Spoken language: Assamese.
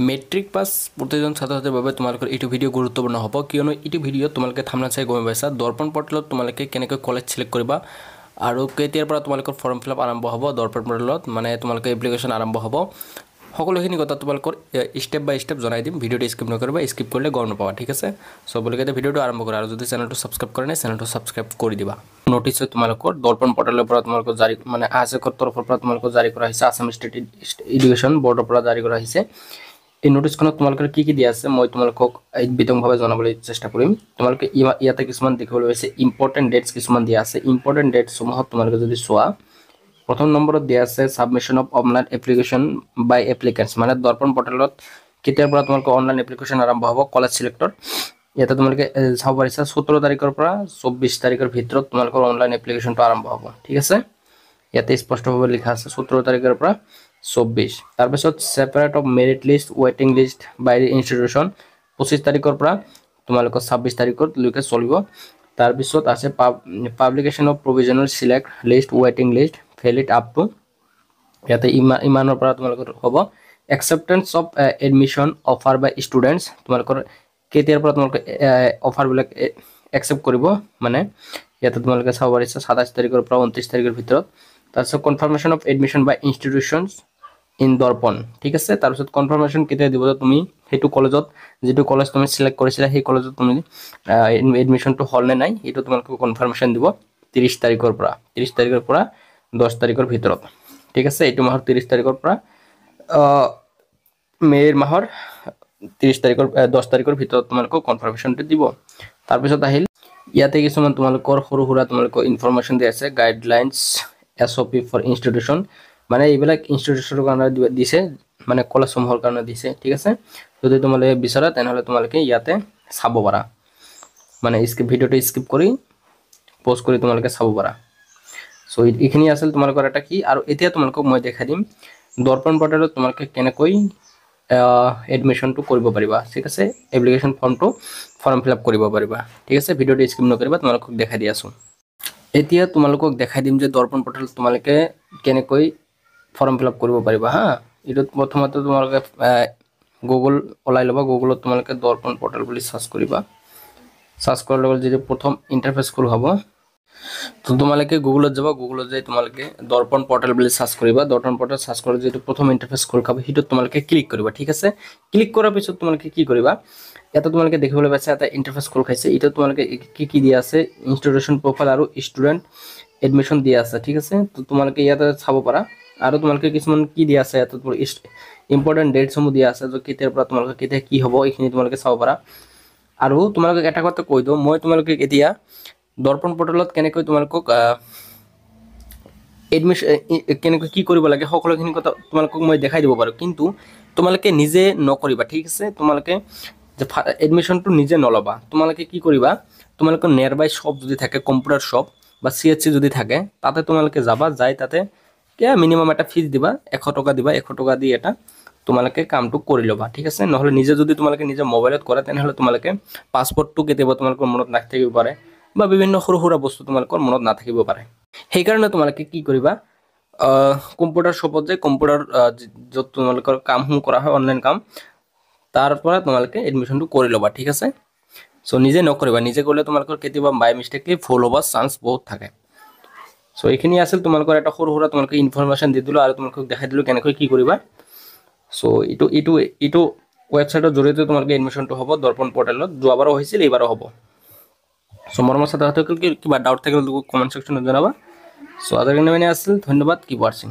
মেট্ৰিক পাছ প্ৰতিজন ছাত্ৰ ছাত্ৰীৰ বাবে তোমালোকৰ এইটো ভিডিঅ' গুৰুত্বপূৰ্ণ হ'ব কিয়নো এইটো ভিডিঅ'ত তোমালোকে থাম্বনেইল চাই গম পাইছা দৰ্পণ পৰ্টেলত তোমালোকে কেনেকৈ কলেজ সিলেক্ট কৰিবা আৰু কেতিয়াৰ পৰা তোমালোকৰ ফৰ্ম ফিল আপ আৰম্ভ হ'ব দৰ্পণ পৰ্টেলত মানে তোমালোকৰ এপ্লিকেশ্যন আৰম্ভ হ'ব সকলোখিনি কথা তোমালোকৰ ষ্টেপ বাই ষ্টেপ জনাই দিম ভিডিঅ'টো স্কিপ নকৰিবা স্কিপ কৰিলে গম নাপাবা ঠিক আছে সো বলকে ভিডিঅ'টো আৰম্ভ কৰা আৰু যদি চেনেলটো সাবস্ক্ৰাইব কৰা নাই চেনেলটো সাবস্ক্ৰাইব কৰি দিবা নোটিছ তোমালোকৰ দৰ্পণ পৰ্টেলৰ পৰা তোমালোকৰ জাৰি মানে আজেকৰ তৰফৰ পৰা তোমালোকৰ জাৰি কৰা হৈছে আসাম ষ্টেট এডুকেশ্যন বৰ্ডৰ পৰা জাৰি কৰা হৈছে এই নোটিছখনত তোমালোকৰ কি কি দিয়া আছে মই তোমালোকক বিতংভাৱে জনাবলৈ চেষ্টা কৰিম তোমালোকে ইয়াতে কিছুমান দেখিবলৈ পাইছে ইম্পৰ্টেন্ট ডেটস কিছুমান দিয়া আছে ইম্পৰ্টেন্ট ডেটস সমূহত তোমালোকে যদি চোৱা প্ৰথম নম্বৰত দিয়া আছে সাবমিশন অফ অনলাইন এপ্লিকেশন বাই এপ্লিকেন্টস মানে দৰ্পণ পৰ্টেলত কেতিয়াৰ পৰা তোমালোকৰ অনলাইন এপ্লিকেশন আৰম্ভ হ'ব কলেজ সিলেক্টৰ ইয়াতে তোমালোকে চাব পাৰিছা 17 তাৰিখৰ পৰা 24 তাৰিখৰ ভিতৰত তোমালোকৰ অনলাইন এপ্লিকেশনটো আৰম্ভ হ'ব ঠিক আছে ইয়াতে স্পষ্টভাৱে লিখা আছে 17 তাৰিখৰ পৰা 24 তাৰ পিছত separate of merit list waiting list by institution 25 তাৰিখৰ পৰা তোমালোকৰ 26 তাৰিখৰ লৈকে চলিব তাৰ পিছত আছে publication of provisional select list waiting list valid up to ইয়াতে ইমানৰ পৰা তোমালোকৰ হ'ব acceptance of admission offer by students তোমালোকৰ কেতিয়াৰ পৰা তোমালোকে অফাৰ বিলাক একসেপ্ট কৰিব মানে ইয়াতে তোমালোকে চাব পাৰিছা 27 তাৰিখৰ পৰা 29 তাৰিখৰ ভিতৰত তাৰপিছত confirmation of admission by institutions in Darpan ঠিক আছে তাৰপিছত কনফাৰ্মেশন কেতিয়া দিব তুমি হেতু কলেজত যেটো কলেজ তুমি সিলেক্ট কৰিছিলা সেই কলেজত তুমি এডমিশনটো হল নে নাই এটো তোমালোকে কনফাৰ্মেশন দিব 30 তাৰিখৰ পৰা 10 তাৰিখৰ ভিতৰত ঠিক আছে এটো মাহৰ 30 তাৰিখৰ পৰা মেৰ মাহৰ 30 তাৰিখৰ 10 তাৰিখৰ ভিতৰত তোমালোকে কনফাৰ্মেশনটো দিব তাৰ পিছত আহিল ইয়াতে কিছুমান তোমালোকৰ সৰু সৰু তোমালোকৰ ইনফৰমেশন দি আছে গাইডলাইনস SOP ফৰ ইনস্টিটিউশন মানে এইবিলাক ইনস্টিটিউশনৰ কাৰণে দিছে মানে কলেজ সমূহৰ কাৰণে দিছে ঠিক আছে যদি তোমালোকে বিচাৰা তেনেহলে তোমালোকে ইয়াতে চাব পাৰা মানে স্কিপ ভিডিওটো স্কিপ কৰি পজ কৰি তোমালোকে চাব পাৰা সো এইখিনি আছিল তোমালোকৰ এটা কি আৰু এতিয়া তোমালোকক মই দেখাই দিম দৰ্পণ পৰ্টেলত তোমালোকে কেনেকৈ এডমিশনটো কৰিব পাৰিবা ঠিক আছে এপ্লিকেশন ফৰ্ম ফিল আপ কৰিব পাৰিবা ঠিক আছে ভিডিওটো স্কিপ নকৰিবা তোমালোকক দেখাই দি আছো এতিয়া তোমালোকক দেখাই দিম যে দৰ্পণ পৰ্টেলত তোমালোকে কেনেকৈ ফৰ্ম ফিল আপ কৰিব পাৰিবা হা এটো প্ৰথমতে তোমালোকে গুগল ওলাই লবা গুগলত তোমালোকে দৰ্পণ পৰ্টেল বুলি সাৰ্চ কৰিবা সাৰ্চ কৰাৰ লগে যে প্ৰথম ইন্টাৰফেস খোল হ'ব তো তোমালোকে গুগলত যাবা গুগলত যাই তোমালোকে দৰ্পণ পৰ্টেল বুলি সাৰ্চ কৰিবা দৰ্পণ পৰ্টেল সাৰ্চ কৰাৰ যেটো প্ৰথম ইন্টাৰফেস খোল খাব হিটো তোমালোকে ক্লিক কৰিবা ঠিক আছে ক্লিক কৰাৰ পিছত তোমালোকে কি কৰিবা এটা তোমালোকে দেখিবলৈ পাইছা এটা ইন্টাৰফেস খোল খাইছে এটা তোমালোকে কি দিয়া আছে ইনস্টিটিউশন প্ৰফাইল আৰু ষ্টুডেন্ট এডমিশন দিয়া আছে ঠিক আছে তো তোমালোকে ইয়াতে চাব পাৰা আৰু তোমালোকে কিছুমান কি দিয়া আছে এটা ইম্পৰ্টেন্ট ডেটস সমূহ দিয়া আছে যে কেতিয়াৰ পৰা তোমালোকে কেতিয়া কি হ'ব এইখিনি তোমালোকে চাব পাৰা আৰু তোমালোকে এটা কথা কৈ দিও মই তোমালোকে এতিয়া দৰ্পণ পৰ্টেলত কেনেকৈ তোমালোকক এডমিশন কেনেকৈ কি কৰিব লাগে সকলোখিনি কথা তোমালোকক মই দেখাই দিব পাৰো কিন্তু তোমালোকে নিজে নকৰিবা ঠিক আছে তোমালোকে যে এডমিশনটো নিজে নলবা তোমালোকে কি কৰিবা তোমালোকৰ নিয়াৰবাই শপ যদি থাকে কম্পিউটাৰ শপ বা CHC যদি থাকে তাতে তোমালোকে যাবা যাই তাতে কিয়া মিনিমাম এটা ফিজ দিবা 100 টকা দিবা 100 টকা দি এটা তোমালোকে কামটো কৰি লবা ঠিক আছে নহলে নিজে যদি তোমালোকে নিজে মোবাইলত কৰা তেনেহলে তোমালোকে পাসপোৰ্টটো কেতিয়াবা তোমালোকৰ মনত নাথাকিব পাৰে বা বিভিন্ন সৰু সৰু বস্তু তোমালোকৰ মনত নাথাকিব পাৰে সেই কাৰণে তোমালোকে কি কৰিবা কম্পিউটাৰ শপত যে কম্পিউটাৰ যত তোমালোকৰ কাম কৰা হয় অনলাইন কাম তাৰ পৰা তোমালোকে এডমিশনটো কৰি লবা ঠিক আছে সো নিজে নকৰিবা নিজে কৰিলে তোমালোকৰ কেতিয়াবা বাই মিস্টেকলি ফেল হোৱাৰ চান্স বহুত থাকে সো এইখিনি আছিল তোমালোকৰ এটা সৰু সৰু তোমালোকে ইনফৰমেশন দি দিলো আৰু তোমালোকক দেখাই দিলো কেনেকৈ কি কৰিবা সো ইটো ওয়েবসাইটৰ জৰিয়তে তোমালোকে এডমিশনটো হ'ব দৰ্পণ পৰ্টেলত যোৱাবাৰো হৈছিল এইবাৰো হ'ব সো মৰমৰ ছাত্ৰ ছাত্ৰীসকল কিবা ডাউট থাকিলে কমেন্ট সেকশনত জনাবা সো আদাৰ কাৰণে আছিল ধন্যবাদ কি ওয়াচিং